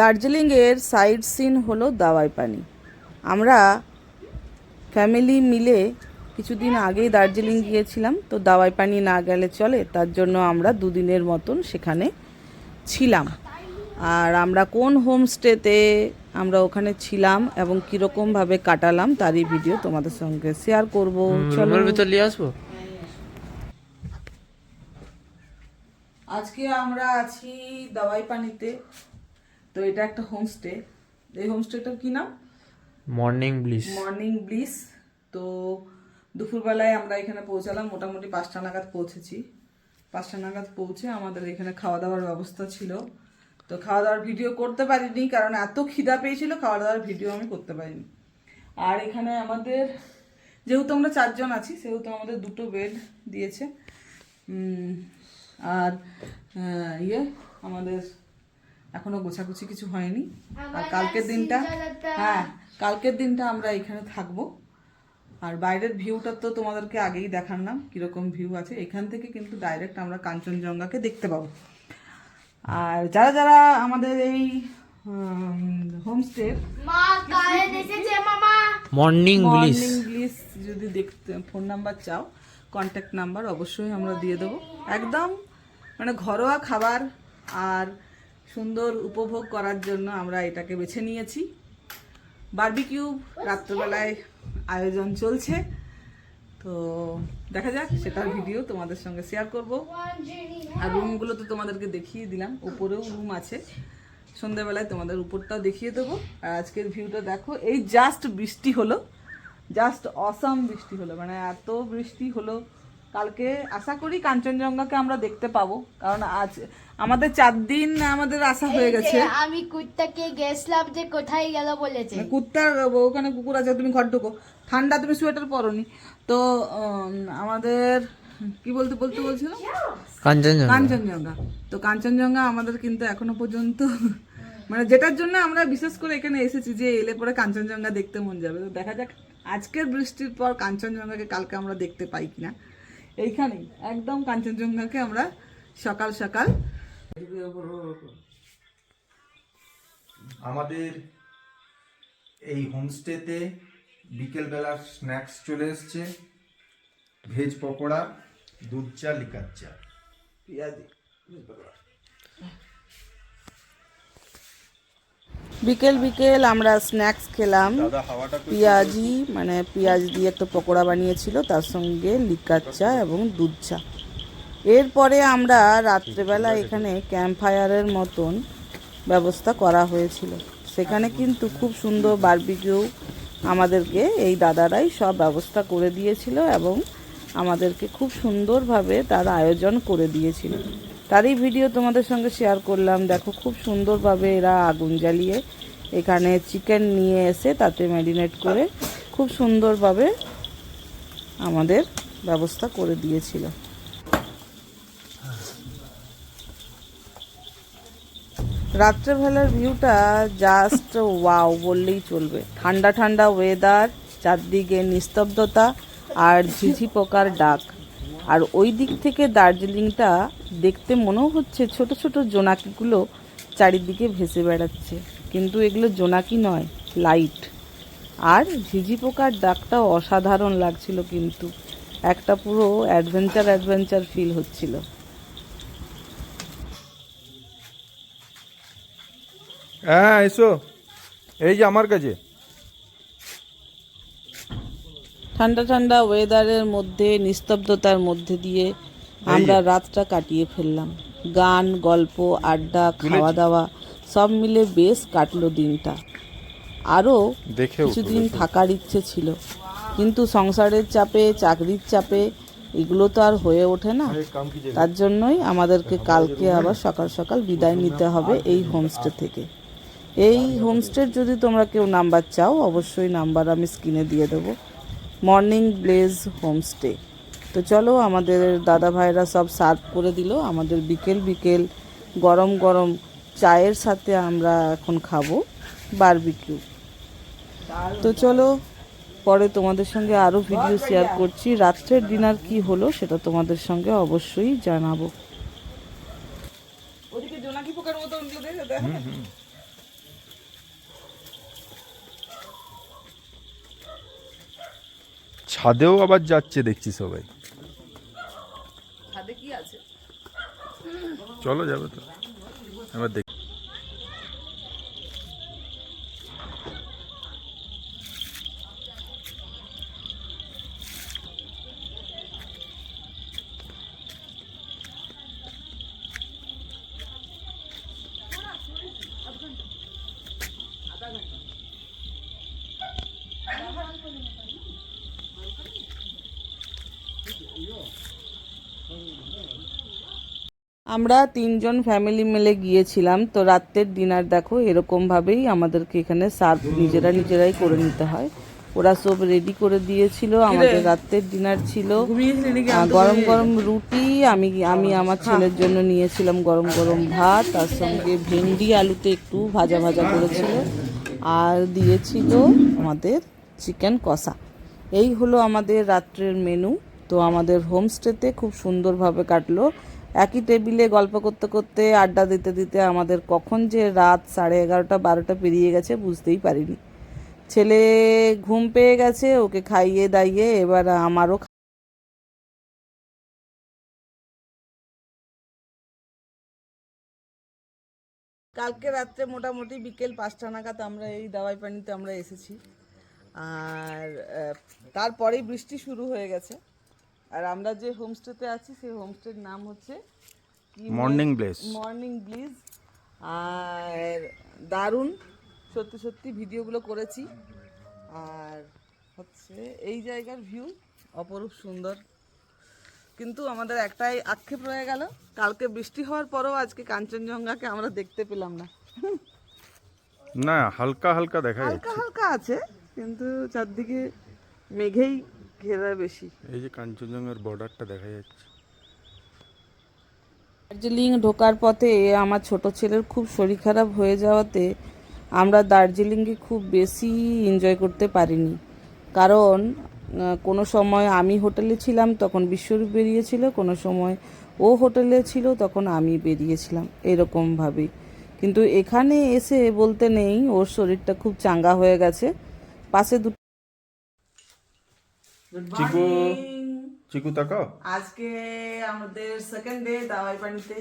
দার্জিলিংয়ের side scene হলো দাওয়াই পানি। আমরা ফ্যামিলি মিলে কিছুদিন আগেই দার্জিলিং গিয়েছিলাম, তো দাওয়াই পানি না গেলে চলে, তার জন্য আমরা দুদিনের মতন সেখানে ছিলাম। আর আমরা কোন হোমস্টেতে আমরা ওখানে ছিলাম এবং কীরকমভাবে কাটালাম তারই ভিডিও তোমাদের সঙ্গে শেয়ার করবো। চলো ভিতর নিয়ে আসবো। আজকে আমরা আছি দাওয়াই পানিতে। তো এটা একটা হোমস্টে। এই হোমস্টেটার কি নাম? Morning bliss. Morning bliss. তো দুপুরবেলায় আমরা এখানে পৌঁছালাম, মোটামুটি 5টা নাগাদ পৌঁছেছি। 5টা নাগাদ পৌঁছে আমাদের এখানে খাওয়া দাওয়ার ব্যবস্থা ছিল। তো খাওয়া দাওয়ার ভিডিও করতে পারিনি, কারণ এত খিদা পেয়েছিল, খাওয়া দাওয়ার ভিডিও আমি করতে পারিনি। আর এখানে আমাদের যেহেতু আমরা 4 জন আছি, সেহেতু আমাদের 2টো বেড দিয়েছে। আর আমাদের এখনো গোছাগুছি কিছু হয়নি। আর কালকের দিনটা আমরা এখানে থাকবো। আর বাইরের ভিউটা তো তোমাদেরকে আগেই দেখালাম কিরকম ভিউ আছে। এখান থেকে কিন্তু ডাইরেক্ট আমরা কাঞ্চনজঙ্ঘাকে দেখতে পাবো। আর যারা যারা আমাদের এই হোমস্টে মর্নিং ব্লিস যদি দেখতে ফোন নাম্বার চাও, কন্ট্যাক্ট নাম্বার অবশ্যই আমরা দিয়ে দেবো। একদম মানে ঘরোয়া খাবার আর সুন্দর উপভোগ করার জন্য আমরা এটাকে বেছে নিয়েছি। বারবিকিউ রাত্রেবেলায় আয়োজন চলছে, তো দেখা যাক, সেটার ভিডিও তোমাদের সঙ্গে শেয়ার করব। আর রুমগুলো তো তোমাদেরকে দেখিয়ে দিলাম, উপরেও রুম আছে, সন্ধ্যাবেলায় তোমাদের উপরটাও দেখিয়ে দেবো। আর আজকের ভিউটা দেখো, এই জাস্ট বৃষ্টি হলো, জাস্ট অসাম বৃষ্টি হলো, মানে এত বৃষ্টি হলো। কালকে আশা করি কাঞ্চনজঙ্ঘাকে আমরা দেখতে পাবো, কারণ আজ আমাদের 4 দিন আমাদের আশা হয়ে গেছে। আমি কুত্তাকে গেছিলাম যে কোথায় গেল বলেছে, কুত্তার ওখানে কুকুর আছে, তুমি ঘর ঢুকো, ঠান্ডা, তুমি সোয়েটার পরোনি তো। আমাদের কি বলছিল কাঞ্চনজঙ্ঘা। তো কাঞ্চনজঙ্ঘা আমাদের কিন্তু এখনো পর্যন্ত মানে যেটার জন্য আমরা বিশেষ করে এখানে এসেছি, যে এলে পরে কাঞ্চনজঙ্ঘা দেখতে মন যাবে। তো দেখা যাক আজকের বৃষ্টির পর কাঞ্চনজঙ্ঘাকে কালকে আমরা দেখতে পাই কিনা। এইখানেই একদম কাঞ্চনজঙ্ঘাকে আমরা সকাল সকাল। আমাদের এই হোমস্টেতে বিকেলবেলার স্ন্যাক্স চলে এসছে, ভেজ পকোড়া, দুধ চা, লিকার চা, পেঁয়াজি। বিকেল আমরা স্ন্যাক্স খেলাম। পেঁয়াজি মানে পেঁয়াজ দিয়ে একটা পকোড়া বানিয়েছিল, তার সঙ্গে লিকার চা এবং দুধ চা। এরপরে আমরা রাত্রেবেলা এখানে ক্যাম্প ফায়ারের মতন ব্যবস্থা করা হয়েছিল। সেখানে কিন্তু খুব সুন্দর বারবিকিউ আমাদেরকে এই দাদারাই সব ব্যবস্থা করে দিয়েছিল এবং আমাদেরকে খুব সুন্দরভাবে তার আয়োজন করে দিয়েছিল। তারই ভিডিও তোমাদের সঙ্গে শেয়ার করলাম। দেখো খুব সুন্দরভাবে এরা আগুন জ্বালিয়ে এখানে চিকেন নিয়ে এসে তাতে ম্যারিনেট করে খুব সুন্দরভাবে আমাদের ব্যবস্থা করে দিয়েছিল। রাত্রেবেলার ভিউটা জাস্ট ওয়াও বললেই চলবে। ঠান্ডা ঠান্ডা ওয়েদার, চারদিকে নিস্তব্ধতা আর ঝিঝি পোকার ডাক। আর ওই দিক থেকে দার্জিলিংটা দেখতে মনেও হচ্ছে ছোট ছোট জোনাকিগুলো চারিদিকে ভেসে বেড়াচ্ছে, কিন্তু এগুলো জোনাকি নয়, লাইট। আর ঝিঝি পোকার ডাকটাও অসাধারণ লাগছিল, কিন্তু একটা পুরো অ্যাডভেঞ্চার ফিল হচ্ছিল। হ্যাঁ এসো, এই যে আমার কাছে। ঠান্ডা ঠান্ডা ওয়েদারের মধ্যে, নিস্তব্ধতার মধ্যে দিয়ে আমরা রাতটা কাটিয়ে ফেললাম। গান, গল্প, আড্ডা, খাওয়া দাওয়া সব মিলে বেশ কাটলো দিনটা। আরও কিছুদিন থাকার ইচ্ছে ছিল, কিন্তু সংসারের চাপে, চাকরির চাপে এগুলো তো আর হয়ে ওঠে না। তার জন্যই আমাদেরকে কালকে আবার সকাল সকাল বিদায় নিতে হবে এই হোমস্টে থেকে। এই হোমস্টের যদি তোমরা কেউ নাম্বার চাও, অবশ্যই নাম্বার আমি স্ক্রিনে দিয়ে দেবো। Morning bless homestay. তো চলো, আমাদের দাদা ভাইরা সব সার্ভ করে দিল। আমাদের বিকেল গরম গরম চায়ের সাথে আমরা এখন খাবো বারবিকিউ। তো চলো, পরে তোমাদের সঙ্গে আরও ভিডিও শেয়ার করছি। রাত্রের ডিনার কি হলো সেটা তোমাদের সঙ্গে অবশ্যই জানাবো। ওদিকে জোনাকি পোকার মতো ছাদেও আবার যাচ্ছে দেখছি সবাই। ছাদে কি আছে? চলো যাবে তো এবার দেখ। আমরা 3জন ফ্যামিলি মিলে গিয়েছিলাম। তো রাতের ডিনার দেখো এরকমভাবেই আমাদেরকে এখানে সার্ভ নিজেরাই করে নিতে হয়। ওরা সব রেডি করে দিয়েছিল। আমাদের রাতের ডিনার ছিল গরম গরম রুটি, আমি আমার ছেলের জন্য নিয়েছিলাম গরম গরম ভাত, তার সঙ্গে ভেন্ডি আলুতে একটু ভাজা ভাজা করেছিল, আর দিয়েছিল আমাদের চিকেন কষা। এই হলো আমাদের রাত্রের মেনু। তো আমাদের হোমস্টেতে খুব সুন্দরভাবে কাটলো। একই টেবিলে গল্প করতে করতে, আড্ডা দিতে দিতে আমাদের কখন যে রাত 11:30 12টা পেরিয়ে গেছে বুঝতেই পারিনি। ছেলে ঘুম পেয়ে গেছে, ওকে খাইয়ে দাইয়ে এবার আমারও কালকে রাত্রে মোটামুটি বিকেল 5টা নাগাদ আমরা এই দাওয়াই পানিতে আমরা এসেছি। আর তারপরেই বৃষ্টি শুরু হয়ে গেছে। আর আমরা যে হোমস্টেতে আছি সেই হোমস্টের নাম হচ্ছে মর্নিং ব্লেস। মর্নিং ব্লিজ। আর দারুণ, সত্যি সত্যি ভিডিওগুলো করেছি। আর হচ্ছে এই জায়গার ভিউ অপরূপ সুন্দর, কিন্তু আমাদের একটাই আক্ষেপ রয়ে গেল, কালকে বৃষ্টি হওয়ার পরেও আজকে কাঞ্চনজঙ্ঘাকে আমরা দেখতে পেলাম না। না, হালকা হালকা দেখা হালকা যাচ্ছে। হালকা আছে, কিন্তু চারদিকে মেঘেই ঘেরা বেশি। এই যে কাঞ্চনজঙ্ঘার বর্ডারটা দেখা যাচ্ছে। দার্জিলিং ঢোকার পথে আমার ছোট ছেলের খুব শরীর খারাপ হয়ে যাওয়াতে আমরা দার্জিলিংকে খুব বেশি এনজয় করতে পারিনি। কারণ কোনো সময় আমি হোটেলে ছিলাম তখন বিশ্বরূপ বেরিয়েছিল, কোনো সময় ও হোটেলে ছিল তখন আমি বেরিয়েছিলাম, এরকমভাবেই। কিন্তু এখানে এসে বলতে নেই, ওর শরীরটা খুব চাঙ্গা হয়ে গেছে। পাশে দুটো চিকু, চিকু তাকাও। আজকে আমাদের সেকেন্ড ডে দাওয়াই পানিতে।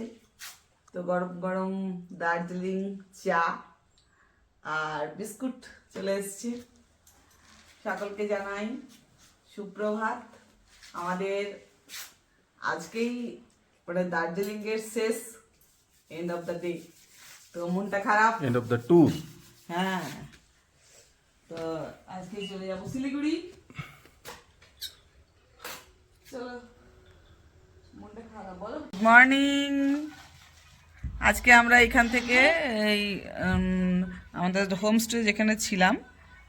তো গরম গরম দার্জিলিং চা আর বিস্কুট চলে এসছে। সকলকে জানাই সুপ্রভাত। আমাদের আজকেই মানে দার্জিলিংয়ের শেষ, এন্ড অফ দ্য ডে। তো মনটা খারাপ। End of the tour. হ্যাঁ, তো আজকেই চলে যাবো শিলিগুড়ি। চলো, মনটা খারাপ বলো। মর্নিং। আজকে আমরা এখান থেকে এই আমাদের হোমস্টে যেখানে ছিলাম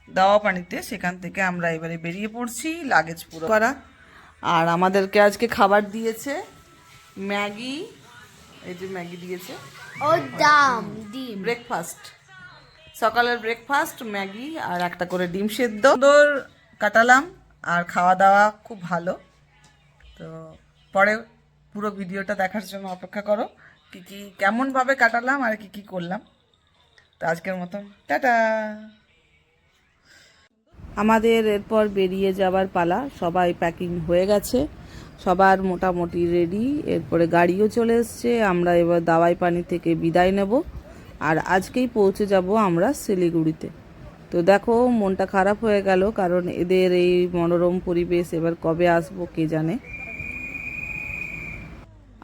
দাওয়া পানিতে, সেখান থেকে আমরা এবারে বেরিয়ে পড়ছি, লাগেজ পুরো করা। আর আমাদেরকে আজকে খাবার দিয়েছে ম্যাগি, এই যে ম্যাগি দিয়েছে, ও দাম ডিম। ব্রেকফাস্ট, সকালের ব্রেকফাস্ট ম্যাগি আর একটা করে ডিম সেদ্ধ। সুন্দর কাটালাম, আর খাওয়া দাওয়া খুব ভালো। তো পরে পুরো ভিডিওটা দেখার জন্য অপেক্ষা করো, কি কেমনভাবে কাটালাম আর কি করলাম। তো আজকের মতন টাটা। আমাদের এরপর বেরিয়ে যাবার পালা। সবাই প্যাকিং হয়ে গেছে, সবার মোটামুটি রেডি। এরপরে গাড়িও চলে এসছে। আমরা এবার দাওয়াই পানি থেকে বিদায় নেব, আর আজকেই পৌঁছে যাব আমরা শিলিগুড়িতে। তো দেখো মনটা খারাপ হয়ে গেল, কারণ এদের এই মনোরম পরিবেশ এবার কবে আসবো কে জানে।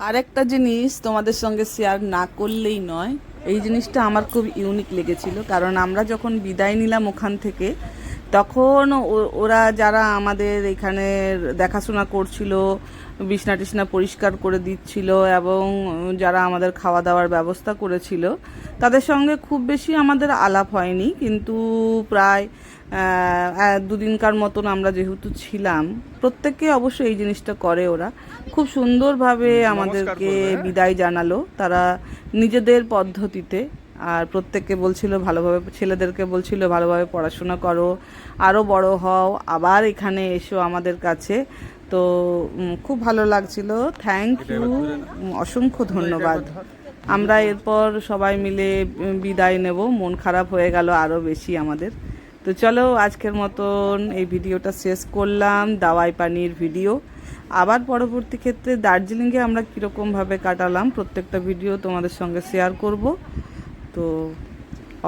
আরেকটা জিনিস তোমাদের সঙ্গে শেয়ার না করলেই নয়, এই জিনিসটা আমার খুব ইউনিক লেগেছিল। কারণ আমরা যখন বিদায় নিলাম ওখান থেকে, তখন ওরা যারা আমাদের এখানে দেখাশোনা করছিল, বিছনা টিছনা পরিষ্কার করে দিচ্ছিল এবং যারা আমাদের খাওয়া দাওয়ার ব্যবস্থা করেছিল, তাদের সঙ্গে খুব বেশি আমাদের আলাপ হয়নি। কিন্তু প্রায় 2 দিনকার মতন আমরা যেহেতু ছিলাম, প্রত্যেককে অবশ্য এই জিনিসটা করে। ওরা খুব সুন্দরভাবে আমাদেরকে বিদায় জানালো, তারা নিজেদের পদ্ধতিতে। আর প্রত্যেককে বলছিল ভালোভাবে, ছেলেদেরকে বলছিল ভালোভাবে পড়াশোনা করো, আরও বড় হও, আবার এখানে এসো আমাদের কাছে। তো খুব ভালো লাগছিল। থ্যাংক ইউ, অসংখ্য ধন্যবাদ। আমরা এরপর সবাই মিলে বিদায় নেব। মন খারাপ হয়ে গেল আরও বেশি আমাদের। তো চলো আজকের মতন এই ভিডিওটা শেষ করলাম, দাওয়াই পানির ভিডিও। আবার পরবর্তী ক্ষেত্রে দার্জিলিংয়ে আমরা কীরকমভাবে কাটালাম প্রত্যেকটা ভিডিও তোমাদের সঙ্গে শেয়ার করব। তো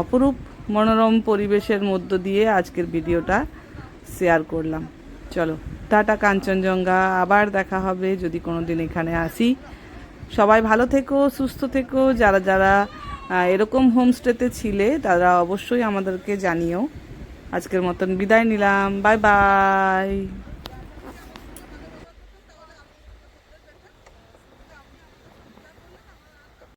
অপরূপ মনোরম পরিবেশের মধ্য দিয়ে আজকের ভিডিওটা শেয়ার করলাম। চলো টাটা কাঞ্চনজঙ্ঘা, আবার দেখা হবে যদি কোনো দিন এখানে আসি। সবাই ভালো থেকো, সুস্থ থেকো। যারা যারা এরকম হোমস্টেতে ছিলে তারা অবশ্যই আমাদেরকে জানিও। আজকের মতন বিদায় নিলাম, বাই বাই।